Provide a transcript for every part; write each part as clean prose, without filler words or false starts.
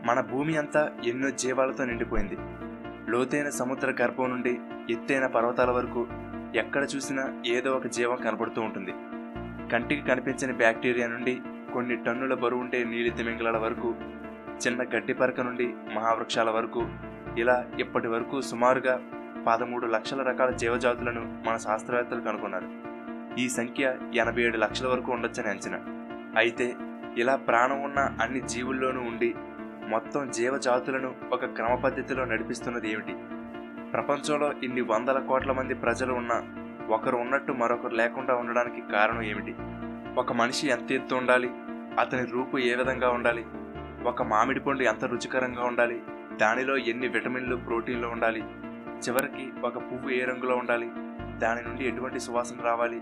మన భూమి అంతా ఎన్నో జీవాలతో నిండిపోయింది. లోతైన సముద్ర గర్భం నుండి ఎత్తైన పర్వతాల వరకు ఎక్కడ చూసినా ఏదో ఒక జీవం కనబడుతూ ఉంటుంది. కంటికి కనిపించని బ్యాక్టీరియా నుండి కొన్ని టన్నుల బరువు ఉండే నీలి తిమింగలాల వరకు, చిన్న గడ్డి పరక నుండి మహావృక్షాల వరకు, ఇలా ఇప్పటి వరకు సుమారుగా 13 లక్షల రకాల జీవజాతులను మన శాస్త్రవేత్తలు కనుగొన్నారు. ఈ సంఖ్య 87 లక్షల వరకు ఉండొచ్చని అంచనా. అయితే ఇలా ప్రాణం ఉన్న అన్ని జీవుల్లోనూ ఉండి మొత్తం జీవజాతులను ఒక క్రమ పద్ధతిలో నడిపిస్తున్నది ఏమిటి? ప్రపంచంలో ఇన్ని వందల కోట్ల మంది ప్రజలు ఉన్నా ఒకరు ఉన్నట్టు మరొకరు లేకుండా ఉండడానికి కారణం ఏమిటి? ఒక మనిషి ఎంత ఎత్తు ఉండాలి? అతని రూపు ఏ విధంగా ఉండాలి? ఒక మామిడి పండు ఎంత రుచికరంగా ఉండాలి? దానిలో ఎన్ని విటమిన్లు, ప్రోటీన్లు ఉండాలి? చివరికి ఒక పువ్వు ఏ రంగులో ఉండాలి? దాని నుండి ఎటువంటి సువాసన రావాలి?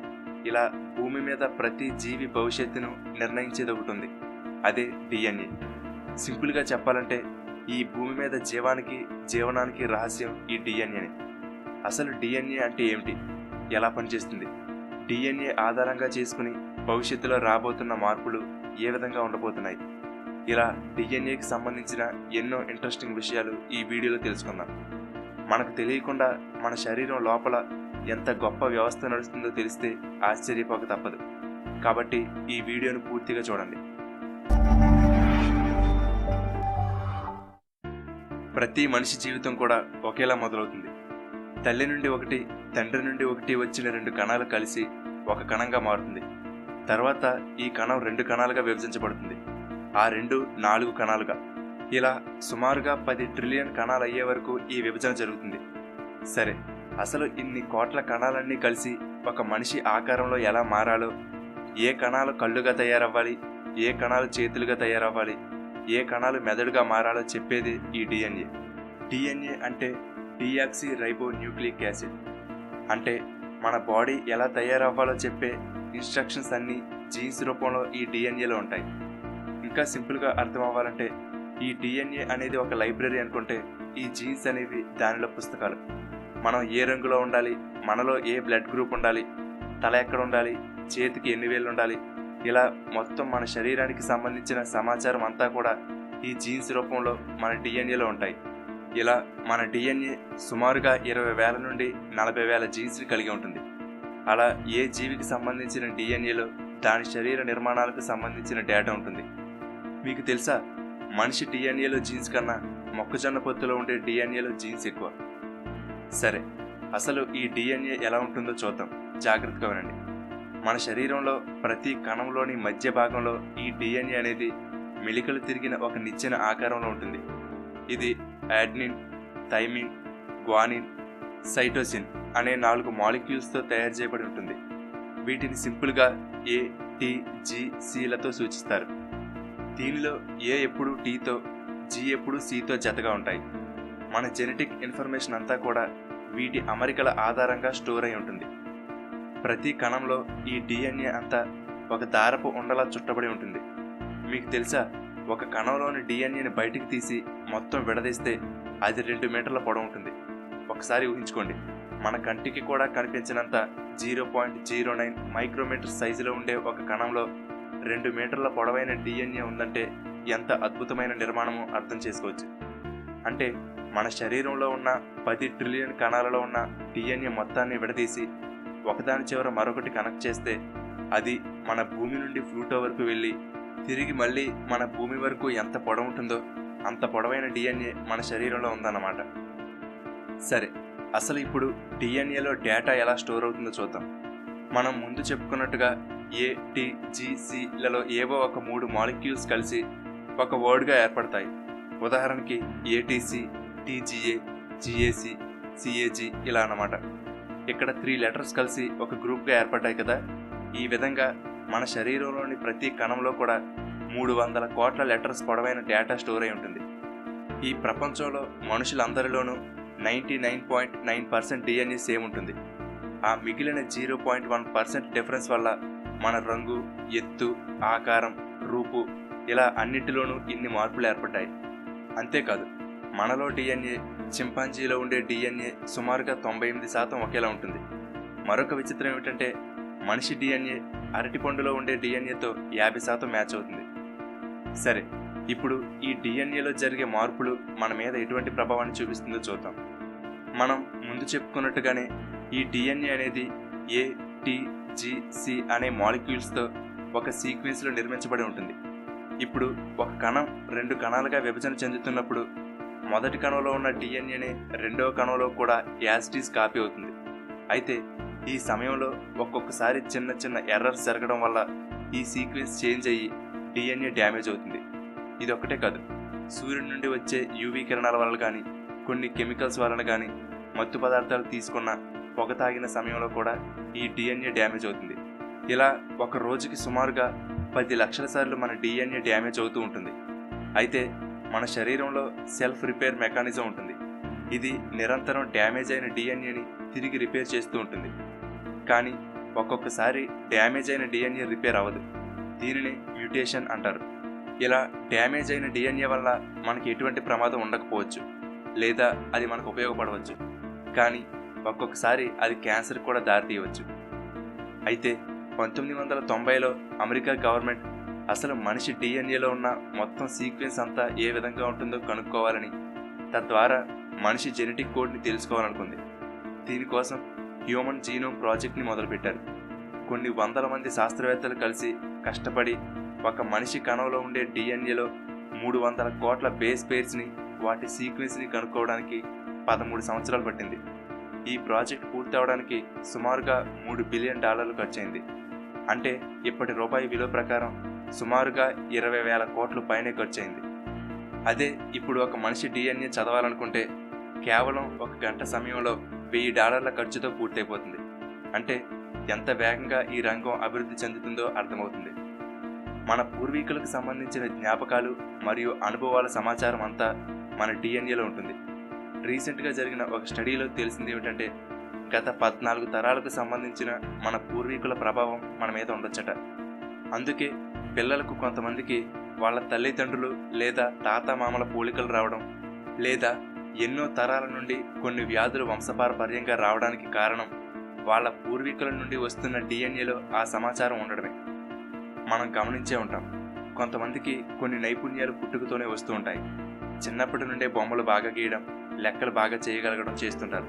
ఇలా భూమి మీద ప్రతి జీవి భవిష్యత్తును నిర్ణయించేది ఒకటి ఉంది, అదే డిఎన్ఏ. సింపుల్గా చెప్పాలంటే ఈ భూమి మీద జీవనానికి రహస్యం ఈ డిఎన్ఏనే. అసలు డిఎన్ఏ అంటే ఏమిటి? ఎలా పనిచేస్తుంది? డిఎన్ఏ ఆధారంగా చేసుకుని భవిష్యత్తులో రాబోతున్న మార్పులు ఏ విధంగా ఉండబోతున్నాయి? ఇలా డిఎన్ఏకి సంబంధించిన ఎన్నో ఇంట్రెస్టింగ్ విషయాలు ఈ వీడియోలో తెలుసుకుందాం. మనకు తెలియకుండా మన శరీరం లోపల ఎంత గొప్ప వ్యవస్థ నడుస్తుందో తెలిస్తే ఆశ్చర్యపోక తప్పదు. కాబట్టి ఈ వీడియోను పూర్తిగా చూడండి. ప్రతి మనిషి జీవితం కూడా ఒకేలా మొదలవుతుంది. తల్లి నుండి ఒకటి, తండ్రి నుండి ఒకటి వచ్చిన 2 కణాలు కలిసి ఒక కణంగా మారుతుంది. తర్వాత ఈ కణం 2 కణాలుగా విభజించబడుతుంది. ఆ 2 4 కణాలుగా, ఇలా సుమారుగా 10 ట్రిలియన్ కణాలు అయ్యే వరకు ఈ విభజన జరుగుతుంది. సరే, అసలు ఇన్ని కోట్ల కణాలన్నీ కలిసి ఒక మనిషి ఆకారంలో ఎలా మారాలో, ఏ కణాలు కళ్ళుగా తయారవ్వాలి, ఏ కణాలు చేతులుగా తయారవ్వాలి, ఏ కణాలు మెదడుగా మారాలో చెప్పేది ఈ డిఎన్ఏ. డిఎన్ఏ అంటే డియాక్సీ రైబో న్యూక్లిక్ యాసిడ్. అంటే మన బాడీ ఎలా తయారవ్వాలో చెప్పే ఇన్స్ట్రక్షన్స్ అన్నీ జీన్స్ రూపంలో ఈ డిఎన్ఏలో ఉంటాయి. ఇంకా సింపుల్గా అర్థం అవ్వాలంటే ఈ డిఎన్ఏ అనేది ఒక లైబ్రరీ అనుకుంటే, ఈ జీన్స్ అనేవి దానిలో పుస్తకాలు. మనం ఏ రంగులో ఉండాలి, మనలో ఏ బ్లడ్ గ్రూప్ ఉండాలి, తల ఎక్కడ ఉండాలి, చేతికి ఎన్ని వేళ్ళు ఉండాలి, ఇలా మొత్తం మన శరీరానికి సంబంధించిన సమాచారం అంతా కూడా ఈ జీన్స్ రూపంలో మన డిఎన్ఏలో ఉంటాయి. ఇలా మన డిఎన్ఏ సుమారుగా 20,000 నుండి 40,000 జీన్స్ని కలిగి ఉంటుంది. అలా ఏ జీవికి సంబంధించిన డిఎన్ఏలో దాని శరీర నిర్మాణాలకు సంబంధించిన డేటా ఉంటుంది. మీకు తెలుసా, మనిషి డిఎన్ఏలో జీన్స్ కన్నా మొక్కజొన్న పొత్తులో ఉండే డిఎన్ఏలో జీన్స్ ఎక్కువ. సరే, అసలు ఈ డిఎన్ఏ ఎలా ఉంటుందో చూద్దాం. జాగ్రత్తగా వినండి. మన శరీరంలో ప్రతి కణంలోని మధ్య భాగంలో ఈ డిఎన్ఏ అనేది మెలికలు తిరిగిన ఒక నిచ్చెన ఆకారంలో ఉంటుంది. ఇది యాడ్నిన్, థైమిన్, గ్వానిన్, సైటోసిన్ అనే 4 మాలిక్యూల్స్తో తయారు చేయబడి ఉంటుంది. వీటిని సింపుల్గా ఏ, టి, జి, సిలతో సూచిస్తారు. దీనిలో ఏ ఎప్పుడు టీతో, జి ఎప్పుడు సితో జతగా ఉంటాయి. మన జెనెటిక్ ఇన్ఫర్మేషన్ అంతా కూడా వీటి అమరికల ఆధారంగా స్టోర్ అయి ఉంటుంది. ప్రతి కణంలో ఈ డిఎన్ఏ అంతా ఒక దారపు ఉండలా చుట్టబడి ఉంటుంది. మీకు తెలుసా, ఒక కణంలోని డిఎన్ఏని బయటికి తీసి మొత్తం విడదీస్తే అది 2 మీటర్ల పొడవు ఉంటుంది. ఒకసారి ఊహించుకోండి, మన కంటికి కూడా కనిపించినంత 0.09 మైక్రోమీటర్ సైజులో ఉండే ఒక కణంలో 2 మీటర్ల పొడవైన డిఎన్ఏ ఉందంటే ఎంత అద్భుతమైన నిర్మాణమో అర్థం చేసుకోవచ్చు. అంటే మన శరీరంలో ఉన్న 10 ట్రిలియన్ కణాలలో ఉన్న డిఎన్ఏ మొత్తాన్ని విడదీసి ఒకదాని చివర మరొకటి కనెక్ట్ చేస్తే అది మన భూమి నుండి ప్లూటో వరకు వెళ్ళి తిరిగి మళ్ళీ మన భూమి వరకు ఎంత పొడవు ఉంటుందో అంత పొడవైన డిఎన్ఏ మన శరీరంలో ఉందన్నమాట. సరే, అసలు ఇప్పుడు డిఎన్ఏలో డేటా ఎలా స్టోర్ అవుతుందో చూద్దాం. మనం ముందు చెప్పుకున్నట్టుగా ఏ, టి, జి, సిలలో ఏవో ఒక 3 మాలిక్యూల్స్ కలిసి ఒక వర్డ్గా ఏర్పడతాయి. ఉదాహరణకి ఏటీసీ, టీజీఏ, జిఏసి, సిఏజి ఇలా అన్నమాట. ఇక్కడ 3 లెటర్స్ కలిసి ఒక గ్రూప్గా ఏర్పడ్డాయి కదా. ఈ విధంగా మన శరీరంలోని ప్రతి కణంలో కూడా 300 కోట్ల లెటర్స్ పొడవైన డేటా స్టోర్ అయి ఉంటుంది. ఈ ప్రపంచంలో మనుషులందరిలోనూ 99.9% డిఎన్ఏ సేమ్ ఉంటుంది. ఆ మిగిలిన 0.1% డిఫరెన్స్ వల్ల మన రంగు, ఎత్తు, ఆకారం, రూపు ఇలా అన్నిటిలోనూ ఇన్ని మార్పులు ఏర్పడ్డాయి. అంతేకాదు, మనలో డిఎన్ఏ, చింపాంజీలో ఉండే డిఎన్ఏ సుమారుగా 98% ఒకేలా ఉంటుంది. మరొక విచిత్రం ఏమిటంటే మనిషి డిఎన్ఏ అరటిపండులో ఉండే డిఎన్ఏతో 50% మ్యాచ్ అవుతుంది. సరే, ఇప్పుడు ఈ డిఎన్ఏలో జరిగే మార్పులు మన మీద ఎటువంటి ప్రభావాన్ని చూపిస్తుందో చూద్దాం. మనం ముందు చెప్పుకున్నట్టుగానే ఈ డిఎన్ఏ అనేది ఏ, టి, జి, సి అనే మాలిక్యూల్స్తో ఒక సీక్వెన్స్లో నిర్మించబడి ఉంటుంది. ఇప్పుడు ఒక కణం 2 కణాలుగా విభజన చెందుతున్నప్పుడు మొదటి కణంలో ఉన్న డిఎన్ఏనే రెండవ కణంలో కూడా యాజ్ ఇట్ ఈజ్ కాపీ అవుతుంది. అయితే ఈ సమయంలో ఒక్కొక్కసారి చిన్న చిన్న ఎర్రర్స్ జరగడం వల్ల ఈ సీక్వెన్స్ చేంజ్ అయ్యి డిఎన్ఏ డ్యామేజ్ అవుతుంది. ఇది ఒక్కటే కాదు, సూర్యుడి నుండి వచ్చే యూవీ కిరణాల వల్ల కానీ, కొన్ని కెమికల్స్ వలన కానీ, మత్తు పదార్థాలు తీసుకున్న పొగ తాగిన సమయంలో కూడా ఈ డిఎన్ఏ డ్యామేజ్ అవుతుంది. ఇలా ఒక రోజుకి సుమారుగా 10 లక్షల సార్లు మన డిఎన్ఏ డ్యామేజ్ అవుతూ ఉంటుంది. అయితే మన శరీరంలో సెల్ఫ్ రిపేర్ మెకానిజం ఉంటుంది. ఇది నిరంతరం డ్యామేజ్ అయిన డిఎన్ఏని తిరిగి రిపేర్ చేస్తూ ఉంటుంది. కానీ ఒక్కొక్కసారి డ్యామేజ్ అయిన డిఎన్ఏ రిపేర్ అవ్వదు. దీనిని మ్యూటేషన్ అంటారు. ఇలా డ్యామేజ్ అయిన డిఎన్ఏ వల్ల మనకి ఎటువంటి ప్రమాదం ఉండకపోవచ్చు, లేదా అది మనకు ఉపయోగపడవచ్చు. కానీ ఒక్కొక్కసారి అది క్యాన్సర్ కూడా దారితీయవచ్చు. అయితే 1990లో అమెరికా గవర్నమెంట్ అసలు మనిషి డిఎన్ఏలో ఉన్న మొత్తం సీక్వెన్స్ అంతా ఏ విధంగా ఉంటుందో కనుక్కోవాలని, తద్వారా మనిషి జెనెటిక్ కోడ్ని తెలుసుకోవాలనుకుంది. దీనికోసం హ్యూమన్ జీనోమ్ ప్రాజెక్ట్ని మొదలుపెట్టారు. కొన్ని వందల మంది శాస్త్రవేత్తలు కలిసి కష్టపడి ఒక మనిషి కణంలో ఉండే డిఎన్ఏలో 300 కోట్ల బేస్ పేర్స్ని, వాటి సీక్వెన్స్ని కనుక్కోవడానికి 13 సంవత్సరాలు పట్టింది. ఈ ప్రాజెక్ట్ పూర్తి అవడానికి సుమారుగా $3 బిలియన్ ఖర్చయింది. అంటే ఇప్పటి రూపాయి విలువ ప్రకారం సుమారుగా 20,000 కోట్లు పైనే ఖర్చయింది. అదే ఇప్పుడు ఒక మనిషి డిఎన్ఏ చదవాలనుకుంటే కేవలం 1 గంట సమయంలో $1,000 ఖర్చుతో పూర్తయిపోతుంది. అంటే ఎంత వేగంగా ఈ రంగం అభివృద్ధి చెందుతుందో అర్థమవుతుంది. మన పూర్వీకులకు సంబంధించిన జ్ఞాపకాలు మరియు అనుభవాల సమాచారం అంతా మన డిఎన్ఏలో ఉంటుంది. రీసెంట్గా జరిగిన ఒక స్టడీలో తెలిసింది ఏమిటంటే గత 14 తరాలకు సంబంధించిన మన పూర్వీకుల ప్రభావం మన మీద ఉండొచ్చట. అందుకే పిల్లలకు కొంతమందికి వాళ్ళ తల్లిదండ్రులు లేదా తాతమామల పోలికలు రావడం, లేదా ఎన్నో తరాల నుండి కొన్ని వ్యాధులు వంశపారపర్యంగా రావడానికి కారణం వాళ్ళ పూర్వీకుల నుండి వస్తున్న డిఎన్ఏలో ఆ సమాచారం ఉండడమే. మనం గమనించే ఉంటాం, కొంతమందికి కొన్ని నైపుణ్యాలు పుట్టుకతోనే వస్తూ ఉంటాయి. చిన్నప్పటి నుండే బొమ్మలు బాగా గీయడం, లెక్కలు బాగా చేయగలగడం చేస్తుంటారు.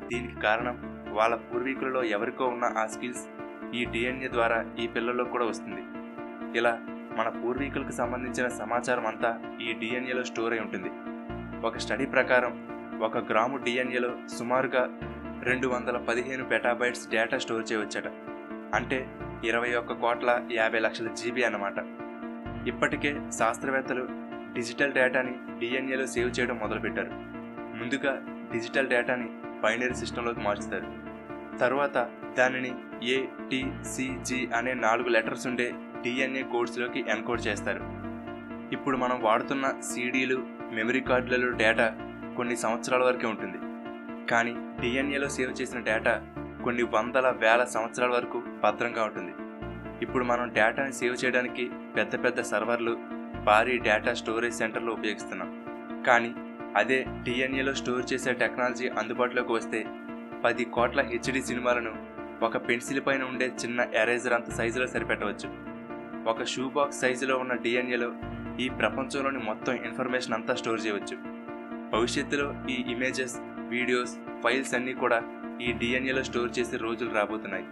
దీనికి కారణం వాళ్ళ పూర్వీకులలో ఎవరికో ఉన్న ఆ స్కిల్స్ ఈ డిఎన్ఏ ద్వారా ఈ పిల్లల్లో కూడా వస్తుంది. ఇలా మన పూర్వీకులకు సంబంధించిన సమాచారం అంతా ఈ డిఎన్ఏలో స్టోర్ అయి ఉంటుంది. ఒక స్టడీ ప్రకారం 1 గ్రాము డిఎన్ఏలో సుమారుగా 215 పెటాబైట్స్ డేటా స్టోర్ చేయవచ్చట. అంటే 21,50,00,000 జీబీ అన్నమాట. ఇప్పటికే శాస్త్రవేత్తలు డిజిటల్ డేటాని డిఎన్ఏలో సేవ్ చేయడం మొదలుపెట్టారు. ముందుగా డిజిటల్ డేటాని బైనరీ సిస్టంలోకి మార్చుతారు. తర్వాత దానిని ATCG అనే 4 లెటర్స్ ఉండే డిఎన్ఏ కోడ్స్లోకి ఎన్కోడ్ చేస్తారు. ఇప్పుడు మనం వాడుతున్న సీడీలు, మెమరీ కార్డులలో డేటా కొన్ని సంవత్సరాల వరకే ఉంటుంది. కానీ డిఎన్ఏలో సేవ్ చేసిన డేటా కొన్ని వందల వేల సంవత్సరాల వరకు భద్రంగా ఉంటుంది. ఇప్పుడు మనం డేటాని సేవ్ చేయడానికి పెద్ద పెద్ద సర్వర్లు, భారీ డేటా స్టోరేజ్ సెంటర్లు ఉపయోగిస్తున్నాం. కానీ అదే డిఎన్ఏలో స్టోర్ చేసే టెక్నాలజీ అందుబాటులోకి వస్తే 10 కోట్ల HD సినిమాలను ఒక పెన్సిల్ పైన ఉండే చిన్న ఎరేజర్ అంత సైజులో సరిపెట్టవచ్చు. ఒక షూ బాక్స్ సైజులో ఉన్న డిఎన్ఏలో ఈ ప్రపంచంలోని మొత్తం ఇన్ఫర్మేషన్ అంతా స్టోర్ చేయవచ్చు. భవిష్యత్తులో ఈ ఇమేజెస్, వీడియోస్, ఫైల్స్ అన్నీ కూడా ఈ డిఎన్ఏలో స్టోర్ చేసే రోజులు రాబోతున్నాయి.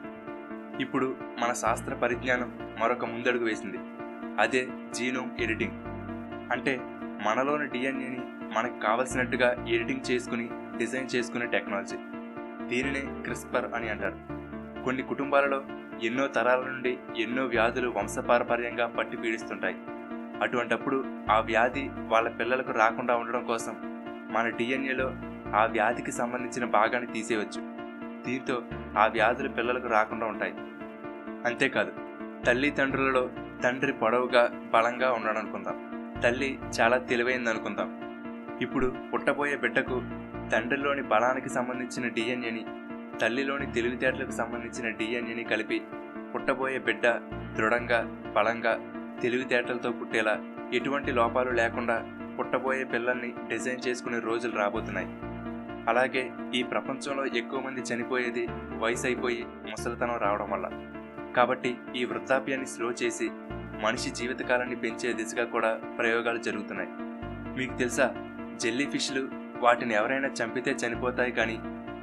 ఇప్పుడు మన శాస్త్ర పరిజ్ఞానం మరొక ముందడుగు వేసింది. అదే జీనోమ్ ఎడిటింగ్. అంటే మనలోని డిఎన్ఏని మనకు కావలసినట్టుగా ఎడిటింగ్ చేసుకుని డిజైన్ చేసుకునే టెక్నాలజీ. దీనినే క్రిస్పర్ అని అంటారు. కొన్ని కుటుంబాలలో ఎన్నో తరాల నుండి ఎన్నో వ్యాధులు వంశపారపర్యంగా పట్టి పీడిస్తుంటాయి. అటువంటప్పుడు ఆ వ్యాధి వాళ్ళ పిల్లలకు రాకుండా ఉండడం కోసం మన డిఎన్ఏలో ఆ వ్యాధికి సంబంధించిన భాగాన్ని తీసేయవచ్చు. దీంతో ఆ వ్యాధులు పిల్లలకు రాకుండా ఉంటాయి. అంతేకాదు, తల్లిదండ్రులలో తండ్రి పొడవుగా బలంగా ఉండడం అనుకుందాం, తల్లి చాలా తెలివైందనుకుందాం. ఇప్పుడు పుట్టబోయే బిడ్డకు తండ్రిలోని బలానికి సంబంధించిన డిఎన్ఏని, తల్లిలోని తెలివితేటలకు సంబంధించిన డిఎన్ఏని కలిపి పుట్టబోయే బిడ్డ దృఢంగా, బలంగా, తెలివితేటలతో పుట్టేలా, ఎటువంటి లోపాలు లేకుండా పుట్టబోయే పిల్లల్ని డిజైన్ చేసుకునే రోజులు రాబోతున్నాయి. అలాగే ఈ ప్రపంచంలో ఎక్కువ మంది చనిపోయేది వయసు అయిపోయి ముసలితనం రావడం వల్ల. కాబట్టి ఈ వృద్ధాప్యాన్ని స్లో చేసి మనిషి జీవితకాలాన్ని పెంచే దిశగా కూడా ప్రయోగాలు జరుగుతున్నాయి. మీకు తెలుసా, జెల్లీ ఫిష్లు వాటిని ఎవరైనా చంపితే చనిపోతాయి, కానీ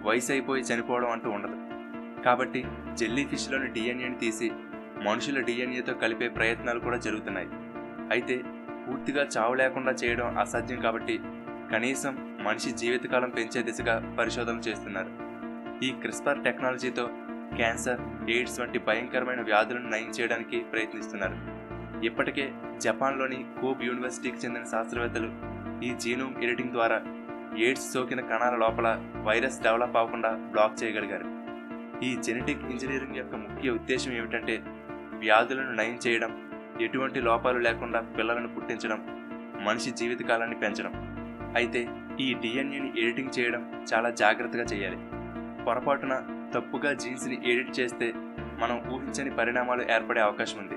వయసు అయిపోయి చనిపోవడం అంటూ ఉండదు. కాబట్టి జెల్లీ ఫిష్లోని డిఎన్ఏని తీసి మనుషుల డిఎన్ఏతో కలిపే ప్రయత్నాలు కూడా జరుగుతున్నాయి. అయితే పూర్తిగా చావు లేకుండా చేయడం అసాధ్యం, కాబట్టి కనీసం మనిషి జీవితకాలం పెంచే దిశగా పరిశోధనలు చేస్తున్నారు. ఈ క్రిస్పర్ టెక్నాలజీతో క్యాన్సర్, ఎయిడ్స్ వంటి భయంకరమైన వ్యాధులను నయం చేయడానికి ప్రయత్నిస్తున్నారు. ఇప్పటికే జపాన్లోని కోబ్ యూనివర్సిటీకి చెందిన శాస్త్రవేత్తలు ఈ జీనోమ్ ఎడిటింగ్ ద్వారా ఎయిడ్స్ సోకిన కణాల లోపల వైరస్ డెవలప్ అవ్వకుండా బ్లాక్ చేయగలిగారు. ఈ జెనెటిక్ ఇంజనీరింగ్ యొక్క ముఖ్య ఉద్దేశం ఏమిటంటే వ్యాధులను నయం చేయడం, ఎటువంటి లోపాలు లేకుండా పిల్లలను పుట్టించడం, మనిషి జీవితకాలాన్ని పెంచడం. అయితే ఈ డిఎన్ఏని ఎడిటింగ్ చేయడం చాలా జాగ్రత్తగా చేయాలి. పొరపాటున తప్పుగా జీన్స్ని ఎడిట్ చేస్తే మనం ఊహించని పరిణామాలు ఏర్పడే అవకాశం ఉంది.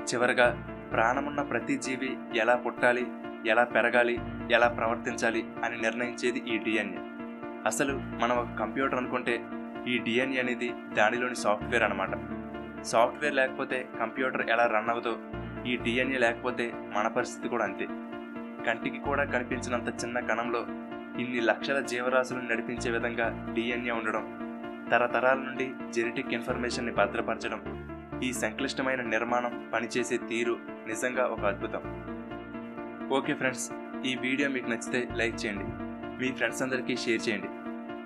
చివరగా ప్రాణమున్న ప్రతి జీవి ఎలా పుట్టాలి, ఎలా పెరగాలి, ఎలా ప్రవర్తించాలి అని నిర్ణయించేది ఈ డిఎన్ఏ. అసలు మనం ఒక కంప్యూటర్ అనుకుంటే ఈ డిఎన్ఏ అనేది దానిలోని సాఫ్ట్వేర్ అన్నమాట. సాఫ్ట్వేర్ లేకపోతే కంప్యూటర్ ఎలా రన్ అవ్వదో, ఈ డిఎన్ఏ లేకపోతే మన పరిస్థితి కూడా అంతే. కంటికి కూడా కనిపించినంత చిన్న కణంలో ఇన్ని లక్షల జీవరాశులను నడిపించే విధంగా డిఎన్ఏ ఉండడం, తరతరాల నుండి జెనెటిక్ ఇన్ఫర్మేషన్ని భద్రపరచడం, ఈ సంక్లిష్టమైన నిర్మాణం పనిచేసే తీరు నిజంగా ఒక అద్భుతం. ఓకే ఫ్రెండ్స్, ఈ వీడియో మీకు నచ్చితే లైక్ చేయండి, మీ ఫ్రెండ్స్ అందరికీ షేర్ చేయండి.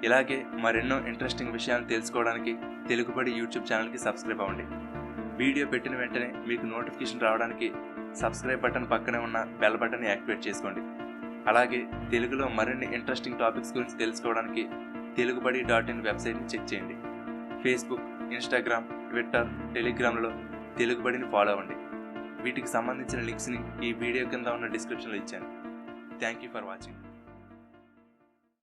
ఇలాగే మరెన్నో ఇంట్రెస్టింగ్ విషయాలు తెలుసుకోవడానికి తెలుగుబడి యూట్యూబ్ ఛానల్కి సబ్స్క్రైబ్ అవ్వండి. వీడియో పెట్టిన వెంటనే మీకు నోటిఫికేషన్ రావడానికి సబ్స్క్రైబ్ బటన్ పక్కనే ఉన్న బెల్ బటన్ని యాక్టివేట్ చేసుకోండి. అలాగే తెలుగులో మరిన్ని ఇంట్రెస్టింగ్ టాపిక్స్ గురించి తెలుసుకోవడానికి తెలుగుబడి.in వెబ్సైట్ని చెక్ చేయండి. ఫేస్బుక్, ఇన్స్టాగ్రామ్, ట్విట్టర్, టెలిగ్రామ్లో తెలుగుబడిని ఫాలో అవ్వండి. వీటికి సంబంధించిన లింక్స్ని ఈ వీడియో కింద ఉన్న డిస్క్రిప్షన్లో ఇచ్చాను. Thank you for watching.